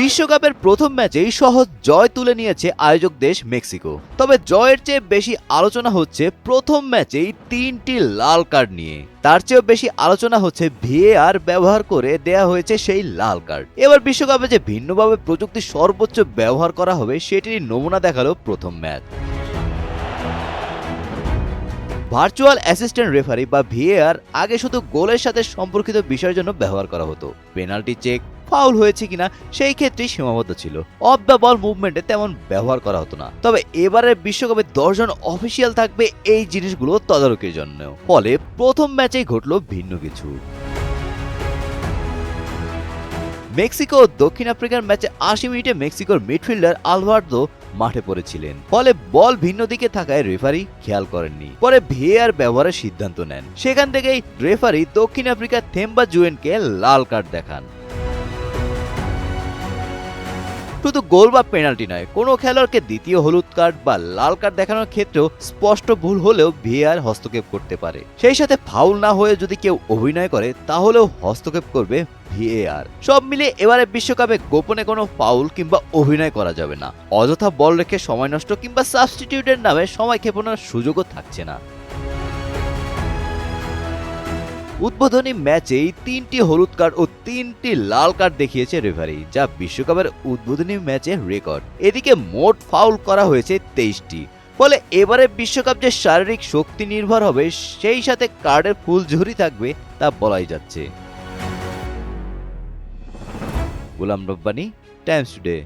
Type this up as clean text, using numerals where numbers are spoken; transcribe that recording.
বিশ্বকাপের প্রথম ম্যাচেই সহজ জয় তুলে নিয়েছে আয়োজক দেশ মেক্সিকো। তবে জয়ের চেয়ে বেশি আলোচনা হচ্ছে প্রথম ম্যাচেই 3টি লাল কার্ড নিয়ে। তার চেয়েও বেশি আলোচনা হচ্ছে ভিএআর ব্যবহার করে দেয়া হয়েছে সেই লাল কার্ড। এবার বিশ্বকাপে যে ভিন্নভাবে প্রযুক্তি সর্বোচ্চ ব্যবহার করা হবে সেটির নমুনা দেখালো প্রথম ম্যাচ। ভার্চুয়াল অ্যাসিস্ট্যান্ট রেফারি বা ভিএআর আগে শুধু গোলের সাথে সম্পর্কিত বিষয়ের জন্য ব্যবহার করা হতো। পেনাল্টি চেক, ফাউল হয়েছে কিনা সেই ক্ষেত্রেই সীমাবদ্ধ ছিল। অফ দ্য বল মুভমেন্টে তেমন ব্যবহার করা হতো না। তবে এবারের বিশ্বকাপে 10 জন অফিসিয়াল থাকবে এই জিনিসগুলো তদারকির জন্য। ফলে প্রথম ম্যাচেই ঘটলো ভিন্ন কিছু। মেক্সিকো ও দক্ষিণ আফ্রিকার ম্যাচে 80 মিনিটে মেক্সিকোর মিডফিল্ডার আলভার্দো মাঠে পড়েছিলেন। ফলে বল ভিন্ন দিকে থাকায় রেফারি খেয়াল করেননি। পরে ভিএআর ব্যবহারের সিদ্ধান্ত নেন। সেখান থেকেই রেফারি দক্ষিণ আফ্রিকার থেম্বা জুয়েনকে লাল কার্ড দেখান। শুধু গোল বা পেনাল্টি নয়, কোনো খেলোয়াড়কে দ্বিতীয় হলুদ কার্ড বা লাল কার্ড দেখানোর ক্ষেত্রেও স্পষ্ট ভুল হলেও ভিএআর হস্তক্ষেপ করতে পারে। সেই সাথে ফাউল না হয়ে যদি কেউ অভিনয় করে তাহলেও হস্তক্ষেপ করবে ভিএআর। সব মিলিয়ে এবারে বিশ্বকাপে গোপনে কোনো ফাউল কিংবা অভিনয় করা যাবে না। অযথা বল রেখে সময় নষ্ট কিংবা সাবস্টিটিউটের নামে সময় ক্ষেপণের সুযোগও থাকছে না। উদ্বোধনী ম্যাচেই 3টি হলুদ কার্ড ও 3টি লাল কার্ড দেখিয়েছে রেফারি, যা বিশ্বকাপের উদ্বোধনী ম্যাচের রেকর্ড। এদিকে মোট ফাউল করা হয়েছে 23টি। ফলে এবারে বিশ্বকাপ যে শারীরিক শক্তি নির্ভর হবে সেই সাথে কার্ডের ফুলঝুরি থাকবে তা বলাই যাচ্ছে। Golam Rabbani, Times today.